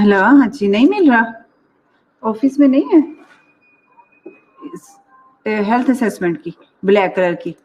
Hello, हाँ जी, नहीं मिल रहा, ऑफिस में नहीं है हेल्थ असेसमेंट की, ब्लैक कलर की।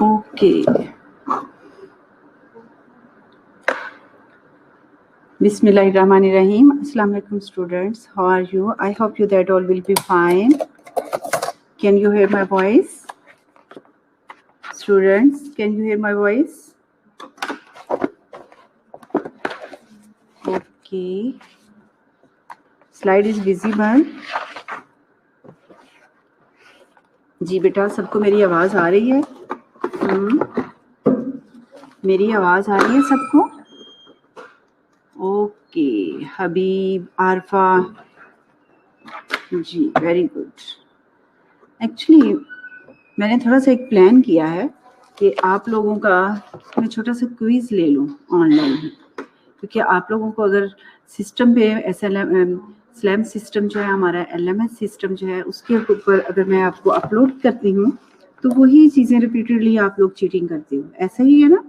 Okay, Bismillahirrahmanirrahim. Assalamu alaikum students. How are you? I hope you that all will be fine. Can you hear my voice? Students, can you hear my voice? Okay. Slide is visible. जी बेटा, सबको मेरी आवाज आ रही है? मेरी आवाज आ रही है सबको? ओके, हबीब, आरफा, जी वेरी गुड। एक्चुअली मैंने थोड़ा सा एक प्लान किया है कि आप लोगों का मैं छोटा सा क्विज ले लूं ऑनलाइन, क्योंकि आप लोगों को अगर सिस्टम पे स्लैम सिस्टम जो है हमारा LMS सिस्टम जो है उसके ऊपर अगर मैं आपको अपलोड करती हूँ तो वही चीज़ें रिपीटेडली आप लोग चीटिंग करते हो, ऐसा ही है ना?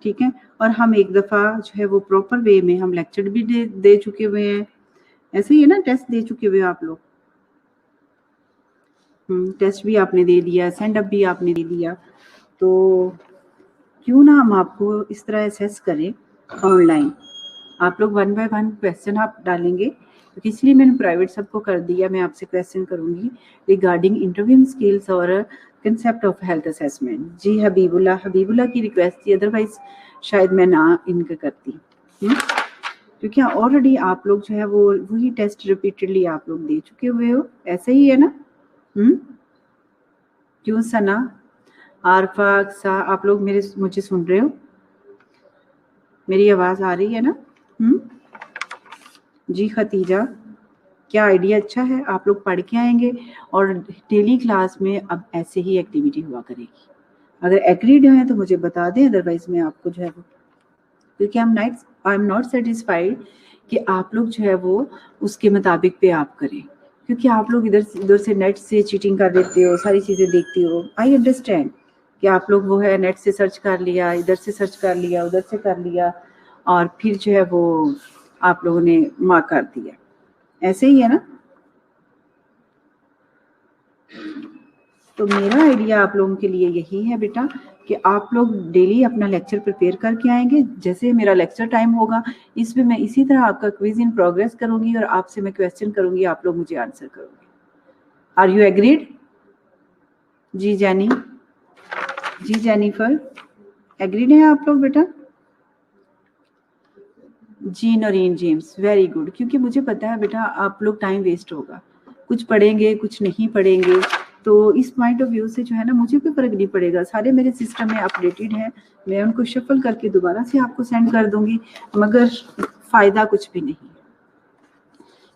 ठीक है, और हम एक दफ़ा जो है वो प्रॉपर वे में हम लेक्चर भी दे चुके हुए हैं, ऐसे ही है ना? टेस्ट दे चुके हुए आप लोग, टेस्ट भी आपने दे दिया, सेंड अप भी आपने दे दिया, तो क्यों ना हम आपको इस तरह असेस करें ऑनलाइन। आप लोग 1 बाय 1 क्वेश्चन आप डालेंगे, तो इसलिए मैंने प्राइवेट सबको कर दिया। मैं आपसे क्वेश्चन करूंगी रिगार्डिंग इंटरव्यू स्किल्स और कंसेप्ट ऑफ हेल्थ असेसमेंट। जी हबीबुल्ला की रिक्वेस्ट थी, अदरवाइज शायद मैं ना इनका करती, क्योंकि ऑलरेडी आप लोग जो है वो वही टेस्ट रिपीटेडली आप लोग दे चुके हुए हो, ऐसे ही है ना? क्यों सना, आरफा, आप लोग मुझे सुन रहे हो? मेरी आवाज आ रही है ना? जी खतीजा, क्या आइडिया अच्छा है, आप लोग पढ़ के आएंगे और डेली क्लास में अब ऐसे ही एक्टिविटी हुआ करेगी। अगर एग्रीड हैं तो मुझे बता दें, अदरवाइज मैं आपको जो है वो, क्योंकि आई एम नॉट सेटिस्फाइड कि आप लोग जो है वो उसके मुताबिक पे आप करें, क्योंकि आप लोग इधर से नेट से चीटिंग कर देते हो, सारी चीज़ें देखती हो। आई अंडरस्टैंड कि आप लोग वो है नेट से सर्च कर लिया, इधर से सर्च कर लिया, उधर से कर लिया, और फिर जो है वो आप लोगों ने मार्क कर दिया, ऐसे ही है ना? तो मेरा आइडिया आप लोगों के लिए यही है बेटा कि आप लोग डेली अपना लेक्चर प्रिपेयर करके आएंगे। जैसे मेरा लेक्चर टाइम होगा इसमें मैं इसी तरह आपका क्विज इन प्रोग्रेस करूंगी और आपसे मैं क्वेश्चन करूंगी, आप लोग मुझे आंसर करोगे। Are you agreed? जी जैनी, जी जेनिफर, एग्रीड हैं आप लोग बेटा? जी नरीन जेम्स, वेरी गुड। क्योंकि मुझे पता है बेटा आप लोग टाइम वेस्ट होगा, कुछ पढ़ेंगे कुछ नहीं पढ़ेंगे, तो इस पॉइंट ऑफ व्यू से जो है ना मुझे कोई फर्क नहीं पड़ेगा, सारे मेरे सिस्टम में अपडेटेड हैं, मैं उनको शफल करके दोबारा से आपको सेंड कर दूंगी, मगर फ़ायदा कुछ भी नहीं,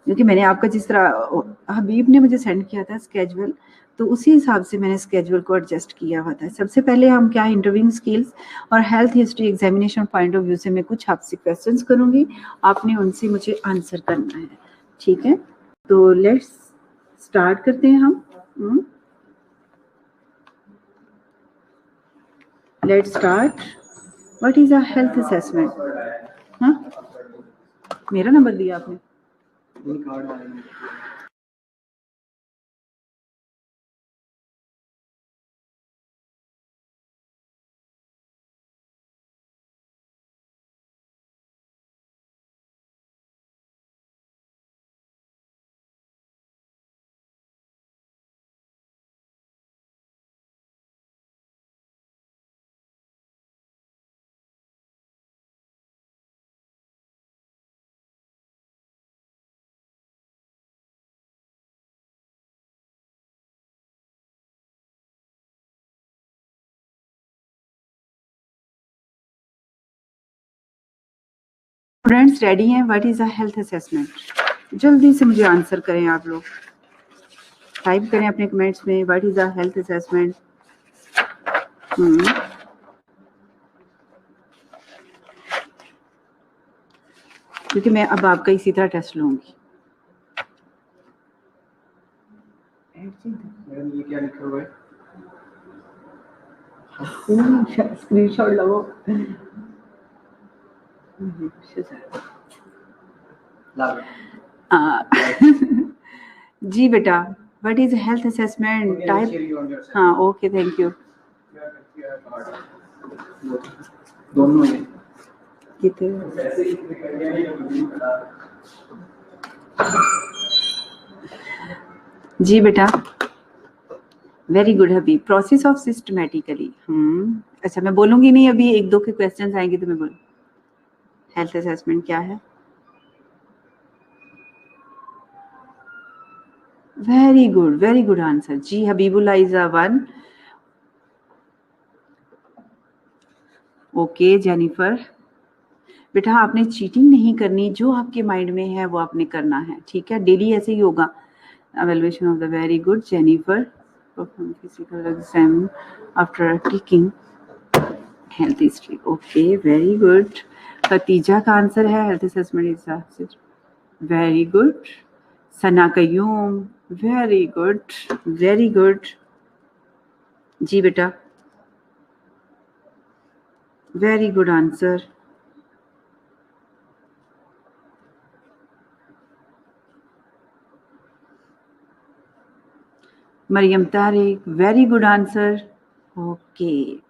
क्योंकि मैंने आपका जिस तरह हबीब ने मुझे सेंड किया था स्केड्यूल, तो उसी हिसाब से मैंने स्केड्यूल को एडजस्ट किया हुआ था। सबसे पहले हम क्या इंटरव्यूइंग स्किल्स और health history examination point of view से मैं कुछ आपसे क्वेश्चंस करूंगी, आपने उनसे मुझे आंसर करना है, ठीक है? तो लेट्स स्टार्ट करते हैं हम। Let's start. What is a health assessment? हाँ, मेरा नंबर दिया आपने? स्टूडेंट्स रेडी हैं? What is a health assessment? जल्दी से मुझे आंसर करें आप लोग, टाइप करें अपने कमेंट्स में what is a health assessment. क्योंकि मैं अब आपका इसी तरह टेस्ट लूंगी। मैडम ये क्या लिखा हुआ है? स्क्रीनशॉट लो। जी बेटा, what is health assessment type? हाँ ओके, थैंक यू। दोनों में कितने? जी बेटा, very good Habib. Process of systematically, अच्छा मैं बोलूंगी नहीं, अभी एक दो के क्वेश्चंस आएंगे तो मैं बोलूँ। हेल्थ असेसमेंट क्या है? Very good answer. जी Habibullah is a one. Okay Jennifer, बेटा आपने चीटिंग नहीं करनी, जो आपके माइंड में है वो आपने करना है, ठीक है? डेली ऐसे ही होगा। evaluation of the very good Jennifer perform physical exam after taking health history. Okay, very good. Khatija का आंसर है health assessment is very good. Sana Qayyum, very good, very good. जी बेटा, very good answer. Mariam Tariq, very good answer. Okay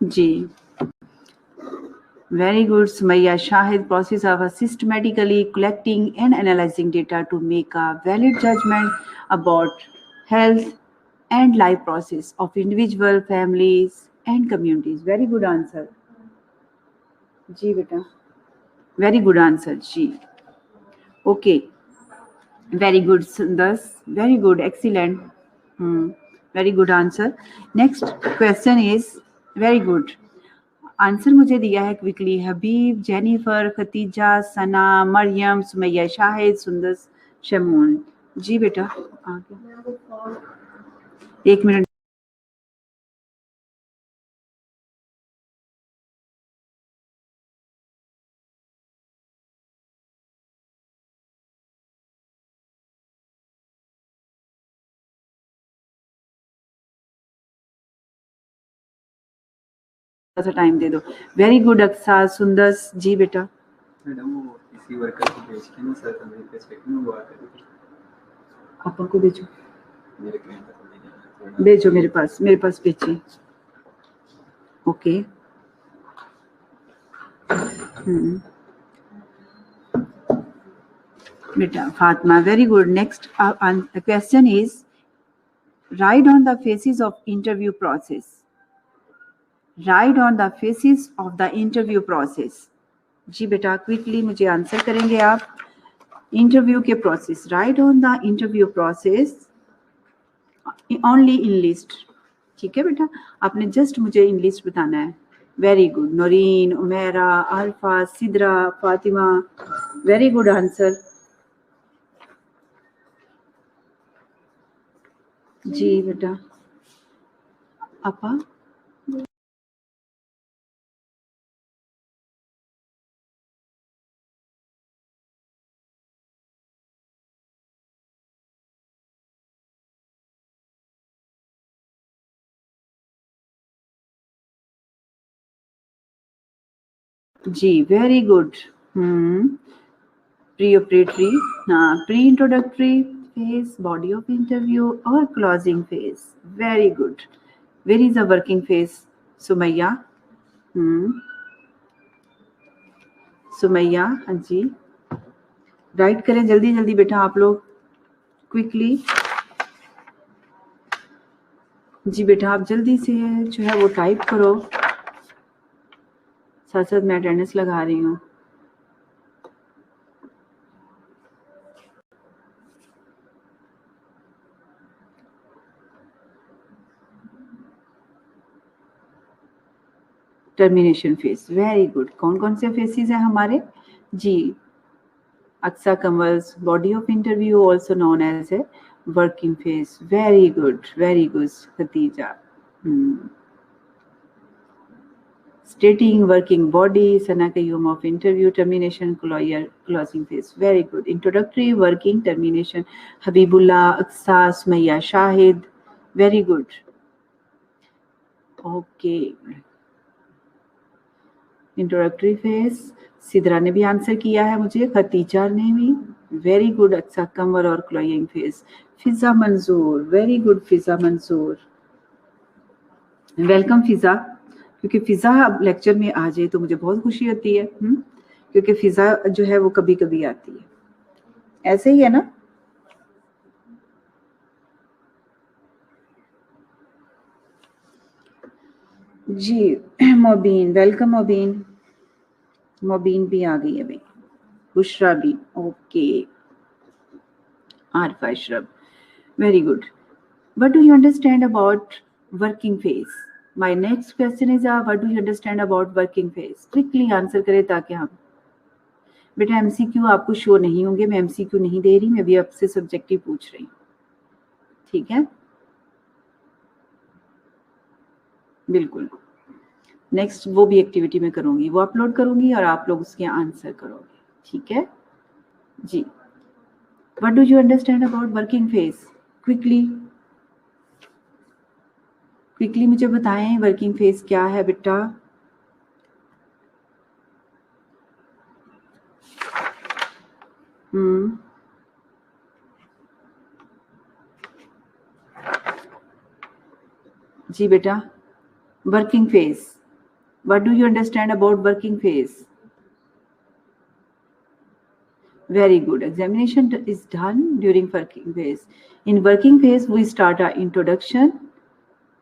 जी, very good Sumaya Shahid. Process of systematically collecting and analyzing data to make a valid judgment about health and life process of individual families and communities. Very good answer जी बेटा, very good answer ji. Okay, very good Sundas, very good, excellent, very good answer। Next question is very good। Answer मुझे दिया है quickly Habib, Jennifer, Khatija, Sana, Mariam, Sumaiya Shahid, Sundas, Shamoon. जी बेटा, आ गया। एक minute सा टाइम दे दो। Very good Aqsa, Sundas. जी बेटा, मैडम वो किसी वर्कर को भेज के ना सर मेरे पे चेक में हुआ है, अपन को भेजो, मेरे क्लाइंट को भेजो मेरे पास भेजिए। Okay, Beta, Fatma, very good. Next question is, write on the faces of interview process. Write on the faces of the interview process. जी बेटा, क्विकली मुझे आंसर करेंगे आप. इंटरव्यू के process. Right on the interview process only in list. ठीक है बेटा, आपने just मुझे इन लिस्ट बताना है. Very good. Naureen, Umera, Alfa, Sidra, Fatima, very good answer. जी बेटा. अपा, जी very good. Pre operatory, pre introductory phase, body of interview और closing phase. Very good. Where is a working phase? Sumaiya. Sumaiya, हाँ जी. राइट करें जल्दी जल्दी बेटा आप लोग, क्विकली. जी बेटा, आप जल्दी से जो है वो टाइप करो. साथ साथ मैं अटेंडेंस लगा रही हूँ. Termination phase. Very good. कौन कौन से फेसेस हैं हमारे? जी, Aqsa Kamals, body of interview also known as a working phase. Very good, very good Khatija. Stating working body, Sana Qayyum of interview, termination, closing phase. Very good. Introductory, working, termination, Habibullah, Aqsa, Sumayya, Shahid. Very good. Okay. Introductory phase, Sidra ने भी answer किया है मुझे, Khadija ने भी. Very good. Aqsa कमर और क्लोइंग phase. फिजा मंजूर. Very good फिजा मंजूर. वेलकम फिजा. क्योंकि फिजा अब लेक्चर में आ जाए तो मुझे बहुत खुशी होती है. क्योंकि फिजा जो है वो कभी कभी आती है. ऐसे ही है ना? जी. मोबीन, वेलकम मोबीन. मोबीन भी आ गई है भाई. बुशरा भी. Okay. Arfa Ashraf. Very good. What do you understand about working phase? My next question is, what do you understand about working phase? Quickly answer करें ताकि हम. बेटा एमसीक्यू आपको शो नहीं होंगे, मैं एमसीक्यू नहीं दे रही, मैं भी आपसे सब्जेक्टिव पूछ रही हूँ. ठीक है, बिल्कुल. नेक्स्ट वो भी एक्टिविटी में करूंगी, वो अपलोड करूंगी और आप लोग उसके आंसर करोगे. ठीक है जी. What do you understand about working phase? Quickly. Quickly मुझे बताएं वर्किंग फेज क्या है बेटा. जी बेटा, working phase. What do you understand about working phase? Very good. Examination is done during working phase. In working phase, we start our introduction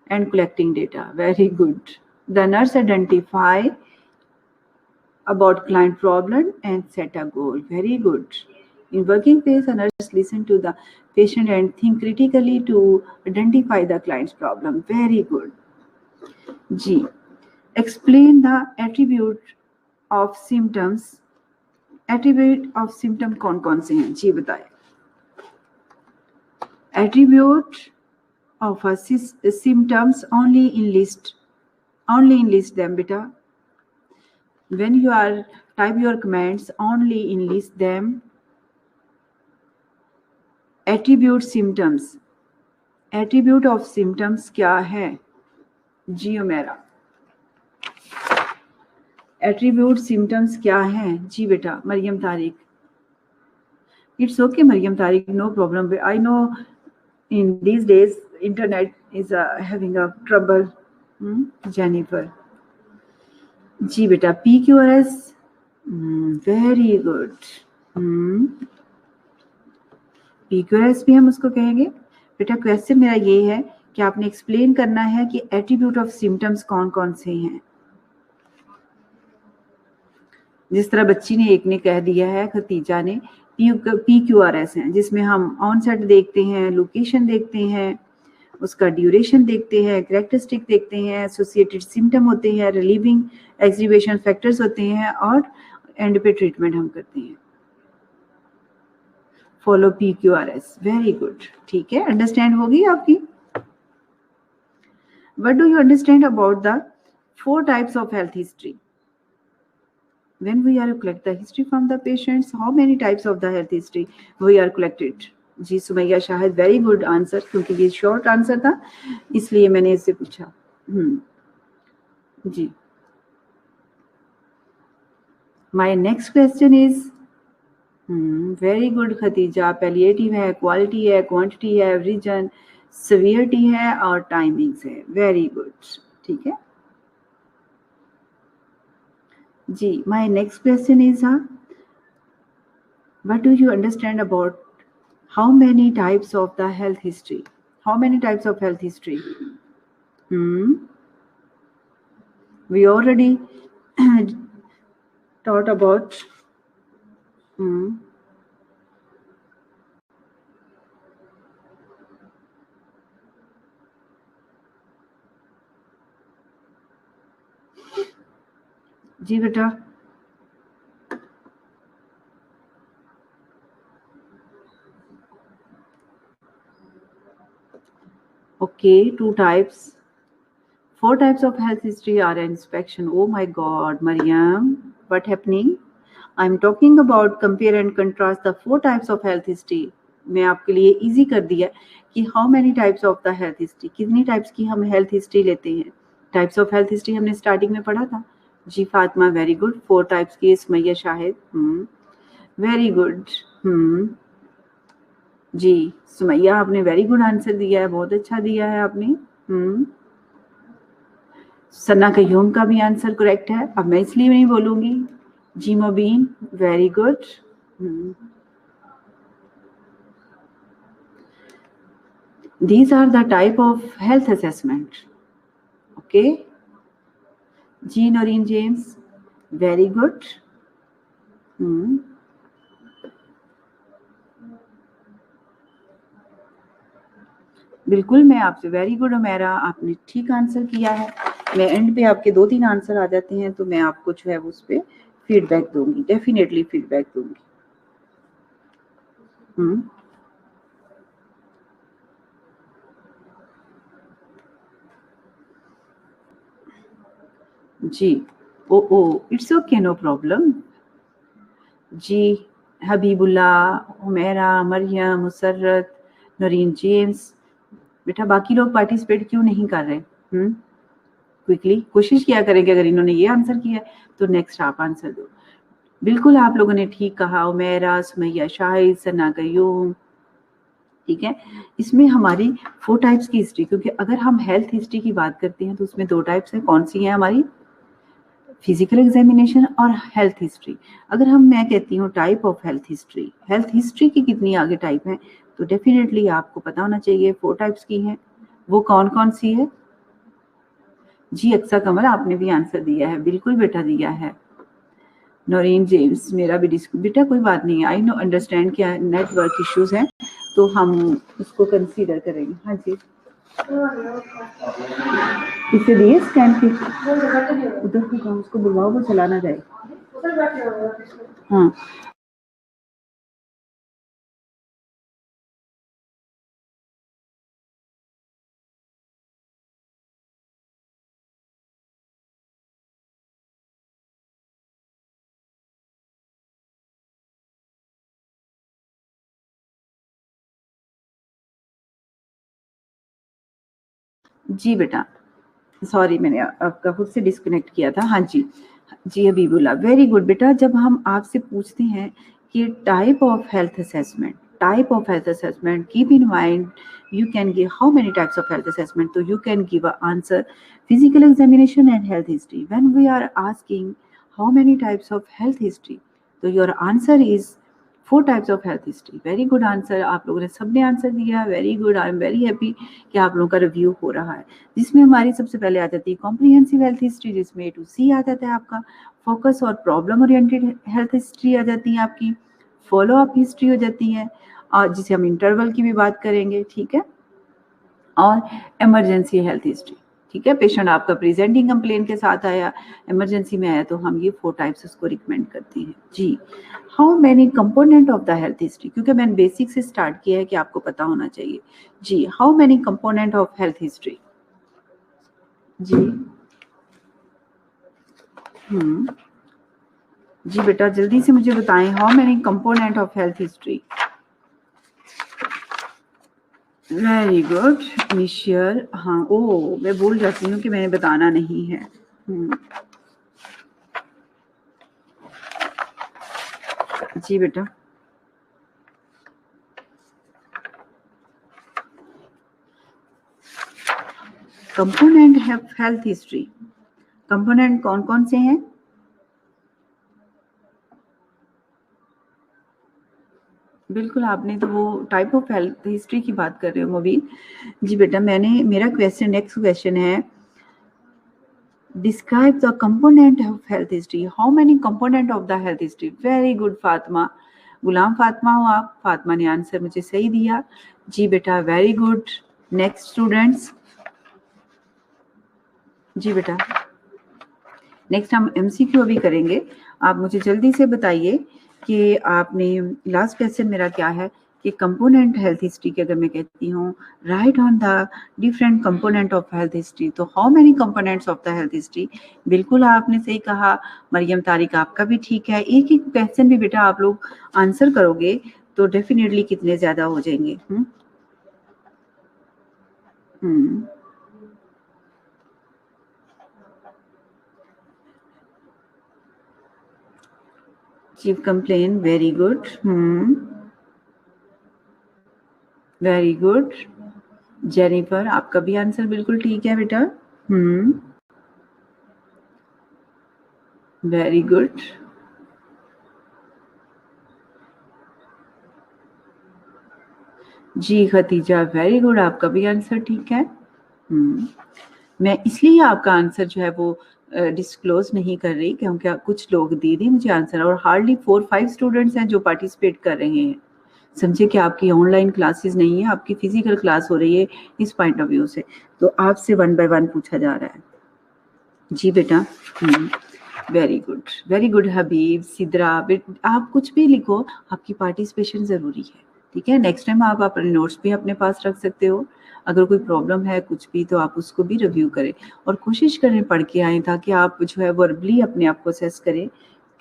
and collecting data. Very good. The nurse identify about client problem and set a goal. Very good. In working phase, a nurse listen to the patient and think critically to identify the client's problem. Very good. G. Explain the attribute of symptoms. Attribute of symptom कौन कौन से हैं जी बताएं. Attribute of symptoms only enlist them बेटा. When you are type your comments, only enlist them. Attribute symptoms. Attribute of symptoms क्या है जी मेरा? एट्रीब्यूट सिम्टम्स क्या हैं जी बेटा? Mariam Tariq. It's okay Mariam Tariq, no problem. I know in these days internet is having a trouble. Jennifer. जी बेटा, PQRS. Very good. PQRS भी हम उसको कहेंगे। बेटा क्वेश्चन मेरा ये है कि आपने एक्सप्लेन करना है कि एट्रीब्यूट ऑफ सिम्टम्स कौन कौन से हैं। जिस तरह बच्ची ने एक ने कह दिया है, खतीजा ने PQRS हैं, जिसमें हम ऑनसेट देखते हैं, लोकेशन देखते हैं, उसका ड्यूरेशन देखते हैं, कैरेक्टरिस्टिक देखते हैं, एसोसिएटेड सिम्टम होते हैं, रिलीविंग एग्जीबिशन फैक्टर्स होते हैं और एंड पे ट्रीटमेंट हम करते हैं। फॉलो PQRS, वेरी गुड, ठीक है, अंडरस्टैंड होगी आपकी। What do you understand about the 4 types of health history? When we are collect the history from the patients, how many types of the health history we are collected? जी Sumaiya Shahid, very good answer, क्योंकि ये short answer था इसलिए मैंने इससे पूछा। जी, my next question is very good Khatija, palliative है, क्वालिटी है, क्वांटिटी है, रीजन, सीवियरिटी है और टाइमिंग्स है। वेरी गुड, ठीक है जी। My next question is what do you understand about how many types of the health history? How many types of health history? We already taught about जी बेटा, okay, 2 types. 4 types of health history are inspection. Oh my god, Mariam, what happening? I'm talking about compare and contrast the 4 types of health history. मैं आपके लिए easy कर दिया कि how many types of the health history, कितनी types की हम health history लेते हैं। टाइप्स ऑफ हेल्थ हिस्ट्री हमने स्टार्टिंग में पढ़ा था। जी फातिमा, वेरी गुड, 4 टाइप्स की। Sumaiya Shahid, very good. जी सुमैया, आपने वेरी गुड आंसर दिया है, बहुत अच्छा दिया है आपने। सन्ना कयूम का भी आंसर करेक्ट है, अब मैं इसलिए नहीं बोलूंगी। जी Mobeen, very good. These are the type of health assessment. Okay. G Noreen James, very good. बिल्कुल, मैं आपसे वेरी गुड उमेरा, आपने ठीक आंसर किया है। मैं एंड पे आपके 2-3 आंसर आ जाते हैं तो मैं आपको जो है उस पे फीडबैक दूंगी, डेफिनेटली फीडबैक दूंगी। जी, oh it's okay, no problem. जी हबीबुल्ला, उमेरा, मरियम, मुसर्रत, नरीन जेम्स, बेटा बाकी लोग पार्टिसिपेट क्यों नहीं कर रहे? क्विकली कोशिश किया करेंगे, अगर इन्होंने ये आंसर किया तो नेक्स्ट आप आंसर दो। बिल्कुल आप लोगों ने ठीक कहा, उमेरा, सुमैया शाहिद, सना कयूम, ठीक है। इसमें हमारी 4 टाइप्स की हिस्ट्री, क्योंकि अगर हम हेल्थ हिस्ट्री की बात करते हैं तो उसमें 2 टाइप्स हैं। कौन सी है हमारी? फिजिकल एग्जामिनेशन और हेल्थ हिस्ट्री। अगर मैं कहती हूँ टाइप ऑफ हेल्थ हिस्ट्री की कितनी आगे टाइप है, तो डेफिनेटली आपको पता होना चाहिए 4 टाइप्स की हैं। वो कौन कौन सी है? जी अक्सा कमर, आपने भी आंसर दिया है, बिल्कुल बेटा दिया है। नौरीन जेम्स, मेरा भी बेटा कोई बात नहीं है, आई नो अंडरस्टैंड क्या नेटवर्क इश्यूज हैं तो हम उसको कंसीडर करेंगे। हाँ जी, इसे दिए स्कैन के उधर को काम, उसको बुलवाओ, वो चलाना जाए। हाँ जी बेटा, सॉरी मैंने आपका खुद से डिस्कनेक्ट किया था। हाँ जी, जी हबीबुल्ला, वेरी गुड बेटा। जब हम आपसे पूछते हैं कि type of health assessment, keep in mind you can give how many types of health assessment, so you can give a answer physical examination and health history. When we are asking how many types of health history, so your answer is 4 types of health history. Very good answer, आप लोगों ने सबने answer दिया, very good. I am very happy कि आप लोगों का review हो रहा है, जिसमें हमारी सबसे पहले आ जाती है कॉम्प्रिहेंसिव हेल्थ हिस्ट्री, जिसमें A to C आ जाता है आपका। फोकस और प्रॉब्लम ओरिएंटेड हेल्थ हिस्ट्री आ जाती है आपकी। फॉलो अप हिस्ट्री हो जाती है, और जिसे हम इंटरवल की भी बात करेंगे, ठीक है। और इमरजेंसी हेल्थ हिस्ट्री, ठीक है, पेशेंट आपका प्रेजेंटिंग कंप्लेन के साथ आया, इमरजेंसी में आया, तो हम ये 4 टाइप्स उसको रिकमेंड करते हैं जी। How many component of the health history, क्योंकि मैंने बेसिक से स्टार्ट किया है कि आपको पता होना चाहिए जी। How many component of health history जी। जी बेटा जल्दी से मुझे बताएं, how many component of health history. Very good initial, हाँ ओ मैं भूल जाती हूँ कि मैंने बताना नहीं है। जी बेटा, कंपोनेंट है हेल्थ हिस्ट्री, कंपोनेंट कौन कौन से हैं? बिल्कुल, आपने तो वो टाइप ऑफ हेल्थ हिस्ट्री की बात कर रहे हो मोबीन जी। बेटा मेरा क्वेश्चन, नेक्स्ट क्वेश्चन है, describe the component of health history. How many component of the health history. Very good Fatima, Ghulam Fatima हो आप। फातिमा ने आंसर मुझे सही दिया जी बेटा, वेरी गुड। नेक्स्ट स्टूडेंट्स जी बेटा, नेक्स्ट हम MCQ अभी करेंगे। आप मुझे जल्दी से बताइए कि आपने लास्ट क्वेश्चन मेरा क्या है कि कंपोनेंट हेल्थ हिस्ट्री की अगर मैं कहती हूँ write on the different component of health history, तो how many components of the health history. बिल्कुल आपने सही कहा। मरियम तारिक आपका भी ठीक है। एक एक क्वेश्चन भी बेटा आप लोग आंसर करोगे तो डेफिनेटली कितने ज्यादा हो जाएंगे। Chief complain, very good. Very good. Jennifer आपका भी आंसर बिल्कुल ठीक है बेटा। Very good. जी खतीजा, वेरी गुड, आपका भी आंसर ठीक है। मैं इसलिए आपका आंसर जो है वो डिस्क्लोज नहीं कर रही क्योंकि कुछ लोग दे दें मुझे आंसर, और हार्डली 4-5 स्टूडेंट्स हैं जो पार्टिसिपेट कर रहे हैं। समझे कि आपकी ऑनलाइन क्लासेस नहीं है, आपकी फिजिकल क्लास हो रही है इस पॉइंट ऑफ व्यू से, तो आपसे 1 by 1 पूछा जा रहा है जी बेटा। वेरी गुड हबीब, सिद्रा, आप कुछ भी लिखो, आपकी पार्टिसिपेशन जरूरी है, ठीक है। नेक्स्ट टाइम आप अपने नोट्स भी अपने पास रख सकते हो। अगर कोई प्रॉब्लम है कुछ भी तो आप उसको भी रिव्यू करें और कोशिश करें पढ़ के आए, ताकि आप जो है वर्बली अपने आप को असेस करें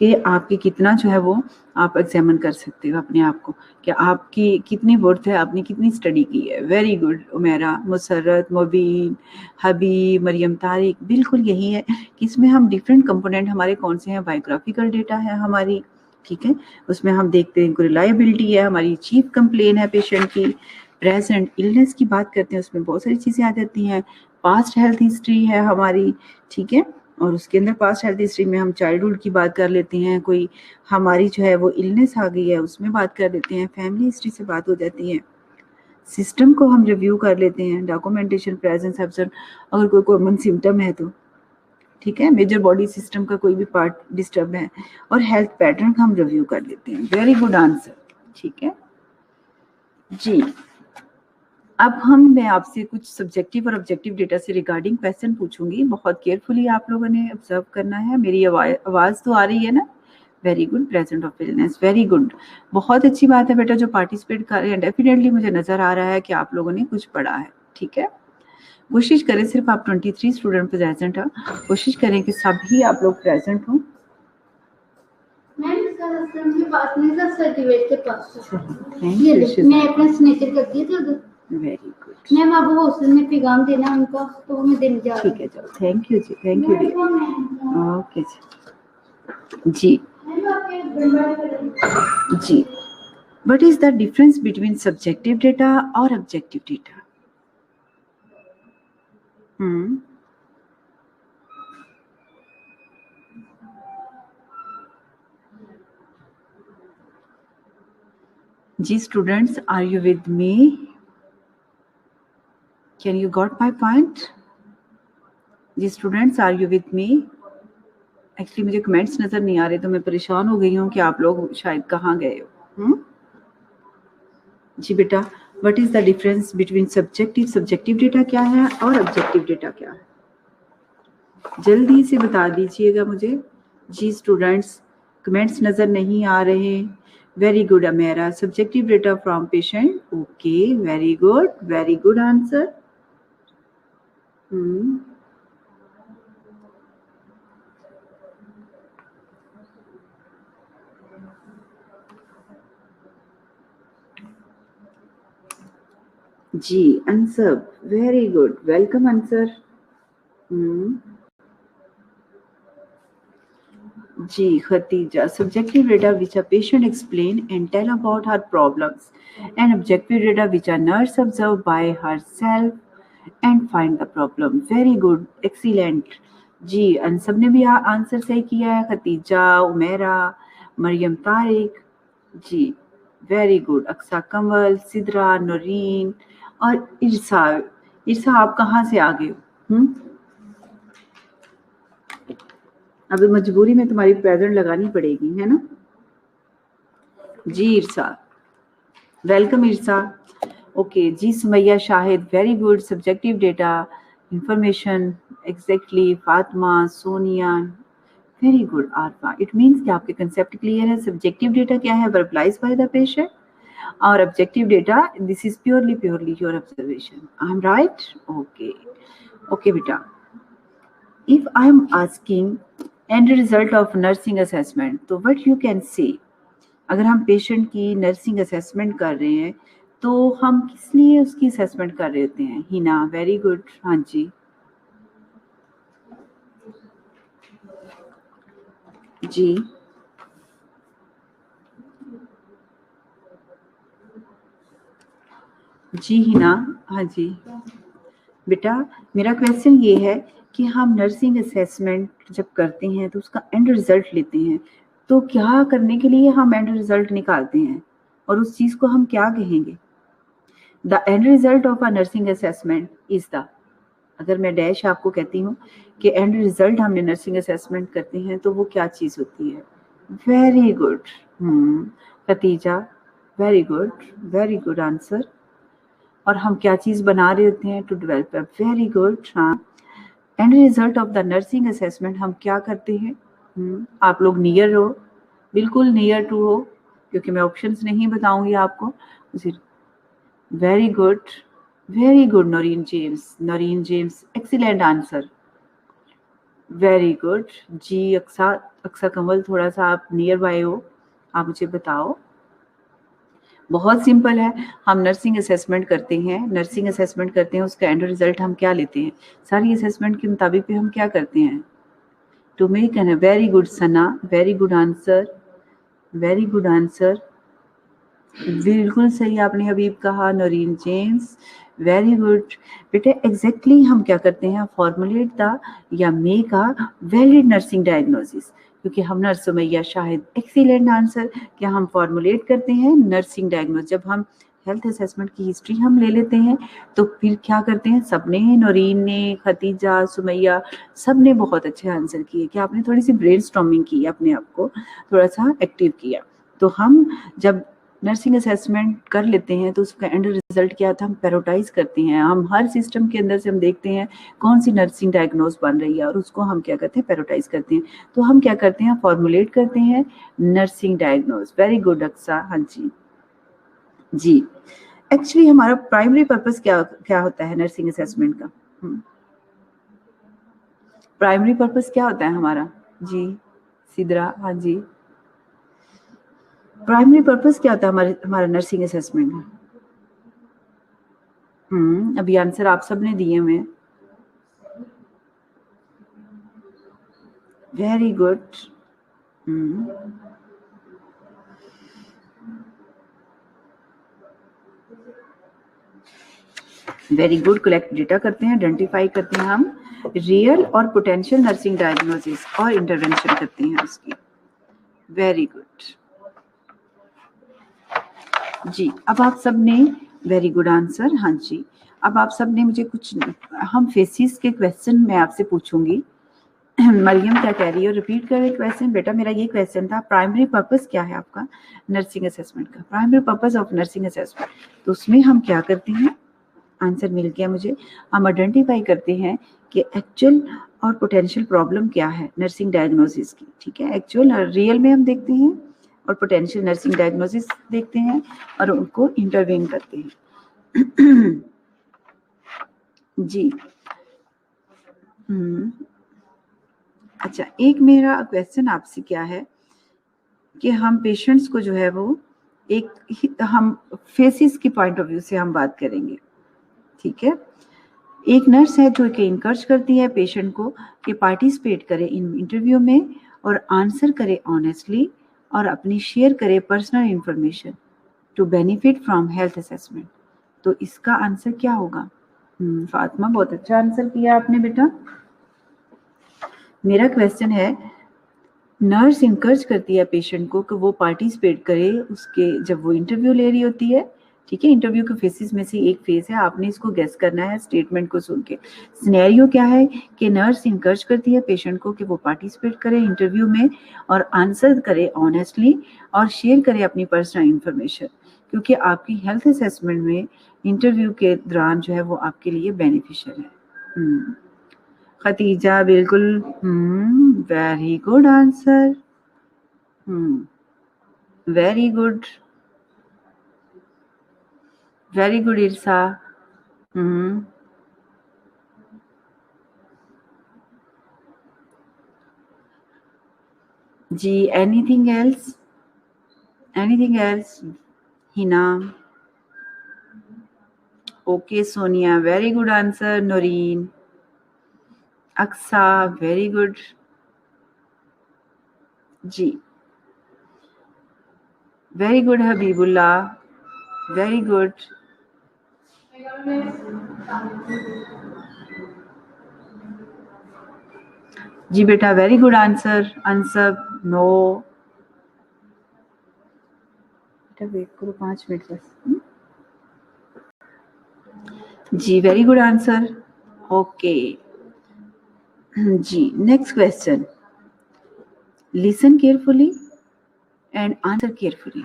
कि आपकी कितना जो है वो आप एग्जामिन कर सकते हो अपने आप को कि आपकी कितनी वर्थ है, आपने कितनी स्टडी की है। वेरी गुड उमेरा, मुसर्रत, मुबीन, हबीब, मरियम तारिक, बिल्कुल यही है कि इसमें हम डिफरेंट कंपोनेंट हमारे कौन से हैं, बायोग्राफिकल डेटा है हमारी, ठीक है। उसमें हम देखते हैं रिलायबिलिटी है, हमारी चीफ कंप्लेन है पेशेंट की, प्रेजेंट इलनेस की बात करते हैं, उसमें बहुत सारी चीज़ें आ जाती हैं, पास्ट हेल्थ हिस्ट्री है हमारी, ठीक है। और उसके अंदर पास्ट हेल्थ हिस्ट्री में हम चाइल्डहुड की बात कर लेते हैं, कोई हमारी जो है वो इलनेस आ गई है उसमें बात कर लेते हैं, फैमिली हिस्ट्री से बात हो जाती है, सिस्टम को हम रिव्यू कर लेते हैं, डॉक्यूमेंटेशन, प्रेजेंस, एब्सेंट, अगर कोई कॉमन सिम्टम है तो, ठीक है, मेजर बॉडी सिस्टम का कोई भी पार्ट डिस्टर्ब है, और हेल्थ पैटर्न का हम रिव्यू कर लेते हैं। वेरी गुड आंसर, ठीक है जी। अब मैं आपसे कुछ सब्जेक्टिव और ऑब्जेक्टिव डेटा से रिगार्डिंग क्वेश्चन पूछूंगी, बहुत केयरफुली आप लोगों ने ऑब्जर्व करना है। मेरी आवाज तो आ रही है ना? Very good. Present of illness, very good, बहुत अच्छी बात है बेटा जो पार्टिसिपेट कर रहे हैं। डेफिनेटली मुझे नजर आ रहा है कि आप लोगों ने कुछ पढ़ा है, ठीक है। कोशिश करें, सिर्फ आप 23 स्टूडेंट प्रेजेंट हैं, कोशिश करें कि सभी आप लोग प्रेजेंट हों। मैं अपना सिग्नेचर कर दिया था उधर। वेरी गुड मैम, अब हॉस्टल में पैगाम देना उनका, तो मैं देने जा रही हूं। ठीक है चलो, थैंक यू जी, थैंक यू जी, ओके जी जी। What is the difference between subjective data और ऑब्जेक्टिव डेटा? जी students, are you with me? Can you got my point? जी students, are you with me? Actually मुझे कमेंट्स नजर नहीं आ रहे, तो मैं परेशान हो गई हूँ कि आप लोग शायद कहाँ गए हो। जी बेटा, what is the difference between subjective? Subjective data क्या है और ऑब्जेक्टिव डेटा क्या है? जल्दी से बता दीजिएगा मुझे। जी स्टूडेंट्स, कमेंट्स नजर नहीं आ रहे। Very good Amera, subjective data from patient. Okay, very good answer. जी answer, very good, welcome answer. जी Khatija, subjective data which a patient explain and tell about her problems, and objective data which a nurse observe by herself and find the problem. Very good, excellent. जी अन सब ने भी answer सही किया है। Khadija, Umera, Maryam Tariq, जी very good. Aqsa Kanwal, Sidra, Naureen और इरसा। इरसा आप कहाँ से आ गए हो? अभी मजबूरी में तुम्हारी प्रेजेंट लगानी पड़ेगी, है ना? जी इरसा, वेलकम इरसा। ओके जी Sumaiya Shahid, very good. Subjective data information, exactly. Fatima, Sonia, very good. Aarfa, it means कि आपके कंसेप्ट क्लियर है। सब्जेक्टिव डेटा क्या है? वर्बलाइज बाय द पेशेंट, और objective data this is purely your observation. I am right? Okay okay बेटा, if I am asking end result of nursing assessment, तो what you can say? अगर हम patient की nursing assessment कर रहे हैं तो हम किस लिए उसकी असेसमेंट कर रहे होते हैं? Hina, very good. हाँ जी जी जी हिना, हाँ जी बेटा, मेरा क्वेश्चन ये है कि हम नर्सिंग असेसमेंट जब करते हैं तो उसका एंड रिजल्ट लेते हैं, तो क्या करने के लिए हम एंड रिजल्ट निकालते हैं और उस चीज़ को हम क्या कहेंगे? The end result of a nursing assessment is the, अगर मैं डैश आपको कहती हूँ कि एंड रिजल्ट हमने नर्सिंग असेसमेंट करते हैं तो वो क्या चीज़ होती है? Very good. Khatija, very good answer. और हम क्या चीज़ बना रहे होते हैं? To develop. Very good. हाँ, end result of the nursing assessment हम क्या करते हैं? आप लोग नियर हो, बिल्कुल नियर टू हो, क्योंकि मैं ऑप्शंस नहीं बताऊंगी आपको। Very good Naureen James, excellent answer, very good. जी अक्सा कमल, थोड़ा सा आप नियर बाय हो, आप मुझे बताओ। बहुत सिंपल है, हम नर्सिंग असेसमेंट करते हैं, उसका एंड रिजल्ट हम क्या लेते हैं? सारी असेसमेंट के मुताबिक पे हम क्या करते हैं? To make an, very good Sana, very good answer, बिल्कुल सही आपने हबीब कहा। नौरीन जेम्स, वेरी गुड बेटे। एग्जैक्टली हम क्या करते हैं? फॉर्मुलेट द या make a valid nursing diagnosis, क्योंकि हम nurse Sumaiya Shahid, excellent answer. क्या हम फॉर्मुलेट करते हैं नर्सिंग डायग्नोसिस? जब हम हेल्थ असेसमेंट की हिस्ट्री हम ले लेते हैं तो फिर क्या करते हैं? सबने, नौरीन ने, खतीजा, सुमैया, सब ने बहुत अच्छे आंसर किए। कि आपने थोड़ी सी ब्रेनस्टॉर्मिंग की, अपने आप को थोड़ा सा एक्टिव किया। तो हम जब नर्सिंग असेसमेंट कर लेते हैं तो उसका एंड रिजल्ट क्या था? हम पैरोटाइज करते हैं। हम हर सिस्टम के अंदर से हम देखते हैं कौन सी नर्सिंग डायग्नोस बन रही है और उसको हम क्या करते हैं? पैरोटाइज करते हैं। तो हम क्या करते हैं? फॉर्मुलेट करते हैं nursing diagnose. Very good Aqsa, हाँ जी। एक्चुअली हमारा प्राइमरी पर्पस क्या होता है नर्सिंग असेसमेंट का? प्राइमरी पर्पस क्या होता है हमारा? जी सिद्रा, हाँ जी, प्राइमरी पर्पस क्या होता है हमारा नर्सिंग असेसमेंट में? अभी आंसर आप सब ने दिए हुए हैं। Very good. Very good. Collect data करते हैं, आइडेंटिफाई करते हैं हम रियल और पोटेंशियल नर्सिंग डायग्नोसिस और इंटरवेंशन करते हैं उसकी। Very good. जी, अब आप सब ने वेरी गुड आंसर। हाँ जी, अब आप सब ने मुझे कुछ, हम फेसिस के क्वेश्चन मैं आपसे पूछूंगी। मरियम क्या कह रही है, रिपीट करें क्वेश्चन। बेटा मेरा ये क्वेश्चन था, प्राइमरी पर्पस क्या है आपका नर्सिंग असेसमेंट का, primary purpose of nursing assessment. तो उसमें हम क्या करते हैं, आंसर मिल गया मुझे। हम आइडेंटिफाई करते हैं कि एक्चुअल और पोटेंशियल प्रॉब्लम क्या है नर्सिंग डायग्नोसिस की। ठीक है, एक्चुअल और रियल में हम देखते हैं और पोटेंशियल नर्सिंग डायग्नोसिस देखते हैं और उनको इंटरवीन करते हैं। जी। अच्छा, एक मेरा क्वेश्चन आपसे क्या है कि हम पेशेंट्स को जो है वो एक हम फेसिस की पॉइंट ऑफ व्यू से हम बात करेंगे। ठीक है, एक नर्स है जो कि इनकरेज करती है पेशेंट को कि पार्टिसिपेट करे इन इंटरव्यू में और आंसर करे ऑनेस्टली और अपनी शेयर करे personal information to benefit from health assessment. तो इसका आंसर क्या होगा? फातिमा बहुत अच्छा आंसर किया आपने बेटा। मेरा क्वेश्चन है, नर्स इनकरेज करती है पेशेंट को कि वो पार्टिसिपेट करे उसके जब वो इंटरव्यू ले रही होती है। ठीक है, इंटरव्यू के फेसेस में से एक फेस है, आपने इसको गेस करना है स्टेटमेंट को सुन के। सिनेरियो क्या है कि नर्स इनकरेज करती है पेशेंट को कि वो पार्टिसिपेट करे इंटरव्यू में और आंसर करे ऑनेस्टली और शेयर करे अपनी पर्सनल इंफॉर्मेशन, क्योंकि आपकी हेल्थ असेसमेंट में इंटरव्यू के दौरान जो है वो आपके लिए बेनिफिशियल है। खतीजा बिल्कुल, very good answer, very good, very good Irsa. जी, anything else, anything else? Hina, okay Sonia, very good answer. Naureen, Aqsa, very good. जी, very good Habibullah, very good. जी बेटा, very good answer. Answer no, बेटा वेट करो 5 मिनट बस। जी, वेरी गुड आंसर। ओके जी, next question, listen carefully and answer carefully.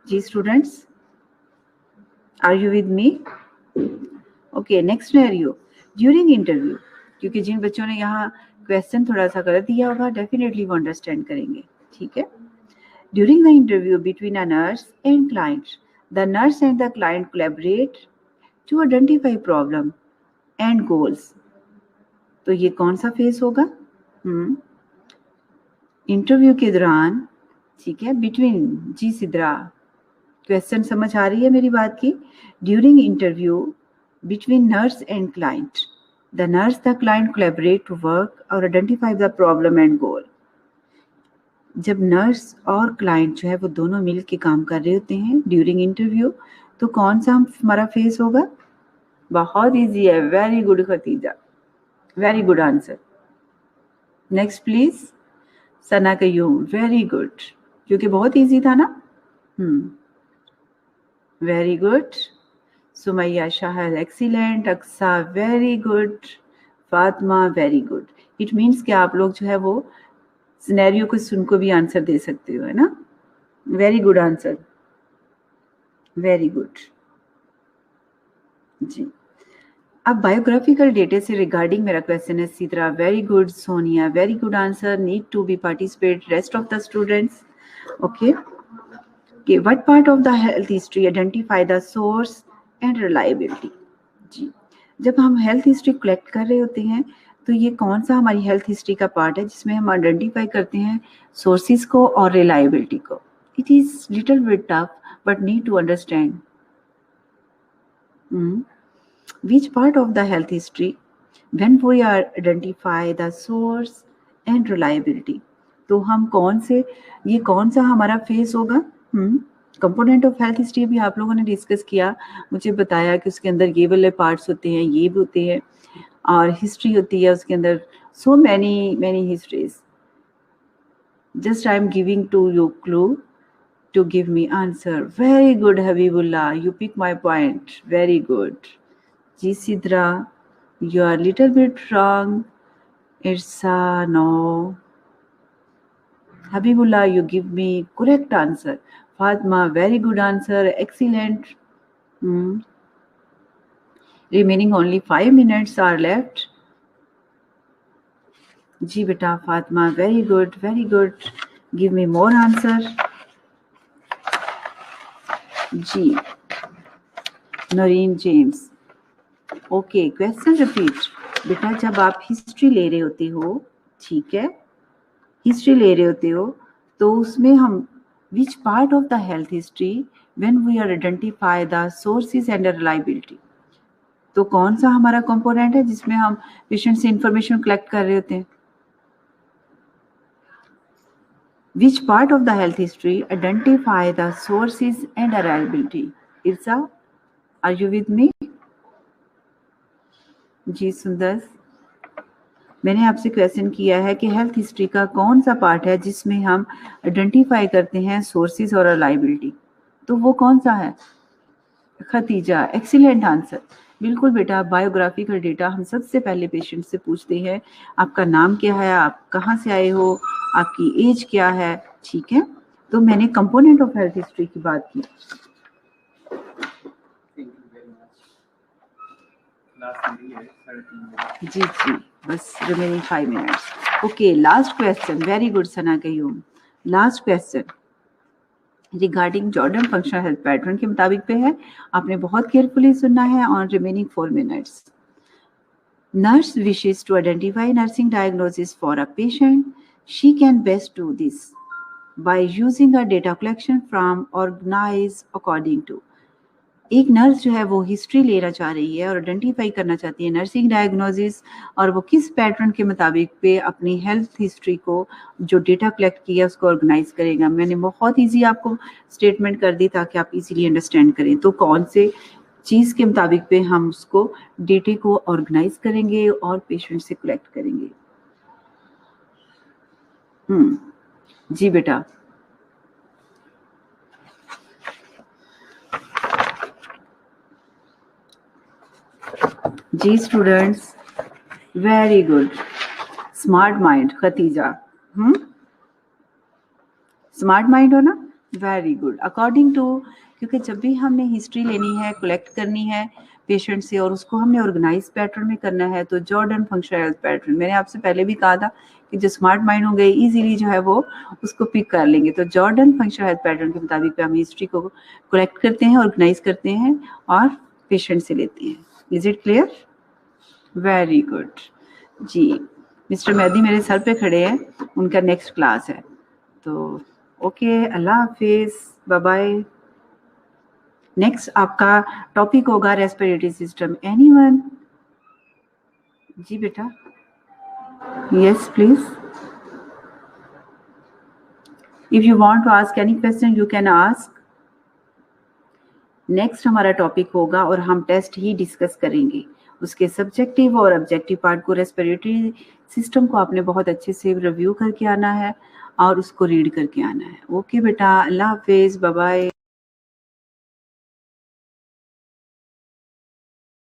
जी students, are you with me? Okay, next scenario, during interview, क्योंकि जिन बच्चों ने यहाँ क्वेश्चन थोड़ा सा गलत दिया होगा डेफिनेटली वो अंडरस्टैंड करेंगे। ठीक है, during the interview between a nurse and client, the nurse and the client collaborate to identify problem and goals. तो ये कौन सा फेस होगा? इंटरव्यू के दौरान, ठीक है, बिटवीन, जी सिद्रा, क्वेश्चन समझ आ रही है मेरी बात की? During interview between nurse and client, the nurse the client collaborate to work और identify the problem and goal. जब नर्स और क्लाइंट जो है वो दोनों मिल के काम कर रहे होते हैं ड्यूरिंग इंटरव्यू, तो कौन सा हमारा फेस होगा? बहुत इजी है, very good Khatija, very good answer. Next please, Sana Qayyum, very good, क्योंकि बहुत इजी था ना। Very good. Sumaiya Shahad, excellent. Aqsa, very good. Fatima, very good. It means कि आप लोग जो है वो सिनेरियो को सुन को भी आंसर दे सकते हो, है ना? Very good answer, very good. जी, अब बायोग्राफिकल डेटा से रिगार्डिंग मेरा क्वेश्चन है सीधरा, very good. Sonia, very good answer. Need to be participate rest of the students. Okay, what part of the health history identify the source and reliability. जी, जब हम health history collect कर रहे होते हैं तो ये कौन सा हमारी हेल्थ हिस्ट्री का पार्ट है जिसमें हम आइडेंटिफाई करते हैं सोर्सेज को और रिलायबिलिटी को? It is little bit tough but need to understand which part of the health history when we are identify the source and reliability। तो हम कौन से, ये कौन सा हमारा फेस होगा? कंपोनेंट ऑफ हेल्थ हिस्ट्री भी आप लोगों ने डिस्कस किया, मुझे बताया कि उसके अंदर ये वाले पार्ट्स होते हैं, ये भी होते हैं, और हिस्ट्री होती है उसके अंदर, so many histories. Just I am giving to you clue to give me answer. Very good, Habibullah. You pick my point. Very good. Ji Sidra, you are little bit wrong. It's no. Habibullah, you give me correct answer. Fatma, very good answer. Excellent. Remaining only 5 minutes are left. Ji beta, Fatma, very good, very good. Give me more answer. Ji. Noreen James. Okay, question repeat. बेटा जब आप history ले रहे होते हो, ठीक है, history ले रहे होते हो तो उसमें हम which part of the health history when we are identify the sources and reliability, तो कौन सा हमारा कंपोनेंट है जिसमें हम पेशेंट से इंफॉर्मेशन कलेक्ट कर रहे होते हैं? Which part of the health history identify the sources and reliability? Irsa, are you with me? जी सुंदर, मैंने आपसे क्वेश्चन किया है कि हेल्थ हिस्ट्री का कौन सा पार्ट है जिसमें हम आइडेंटिफाई करते हैं सोर्सेज और रिलायबिलिटी, तो वो कौन सा है? Khatija, excellent answer. बिल्कुल बेटा, बायोग्राफिकल डेटा हम सबसे पहले पेशेंट से पूछते हैं, आपका नाम क्या है, आप कहाँ से आए हो, आपकी एज क्या है, ठीक है. तो मैंने कंपोनेंट ऑफ हेल्थ हिस्ट्री की बात की. जी जी, बस remaining 5 minutes. Okay, last question. Very good Sana Qayyum. Last question regarding Gordon functional health pattern के मुताबिक पे है. आपने बहुत केयरफुली सुनना है. On remaining 4 minutes. Nurse wishes to identify nursing diagnosis for a patient. She can best do this by using a data collection from organized according to. एक nurse जो है वो हिस्ट्री लेना चाह रही है और आइडेंटिफाई करना चाहती है नर्सिंग डायग्नोसिस, और वो किस पैटर्न के मुताबिक पे अपनी हेल्थ हिस्ट्री को जो डेटा कलेक्ट किया उसको ऑर्गेनाइज करेगा. मैंने बहुत इजी आपको स्टेटमेंट कर दी ताकि आप इजीली अंडरस्टैंड करें. तो कौन से चीज़ के मुताबिक पे हम उसको डेटे को ऑर्गेनाइज करेंगे और पेशेंट से कलेक्ट करेंगे. जी बेटा. जी students, very good. Smart mind Khatija. Smart mind हो ना, वेरी गुड. अकॉर्डिंग टू, क्योंकि जब भी हमने हिस्ट्री लेनी है, कलेक्ट करनी है पेशेंट से और उसको हमने ऑर्गेनाइज पैटर्न में करना है, तो जॉर्डन फंक्शनल हेल्थ पैटर्न, मैंने आपसे पहले भी कहा था कि जो स्मार्ट माइंड होंगे इजीली जो है वो उसको पिक कर लेंगे. तो जॉर्डन फंक्शनल हेल्थ पैटर्न के मुताबिक हम हिस्ट्री को कलेक्ट करते हैं, ऑर्गेनाइज करते हैं और पेशेंट से लेते हैं. Is it clear? Very good. जी, मिस्टर मेहदी मेरे सर पे खड़े हैं, उनका नेक्स्ट क्लास है. तो ओके, अल्लाह हाफिज, बाय बाय. नेक्स्ट आपका टॉपिक होगा रेस्पिरेटरी सिस्टम. एनीवन? जी बेटा. Yes please. If you want to ask any question you can ask. Next हमारा टॉपिक होगा और हम टेस्ट ही डिस्कस करेंगे. उसके सब्जेक्टिव और ऑब्जेक्टिव पार्ट को, रेस्पिरेटरी सिस्टम को आपने बहुत अच्छे से रिव्यू करके आना है और उसको रीड करके आना है. ओके बेटा, अल्लाह हाफिज, बाय बाय.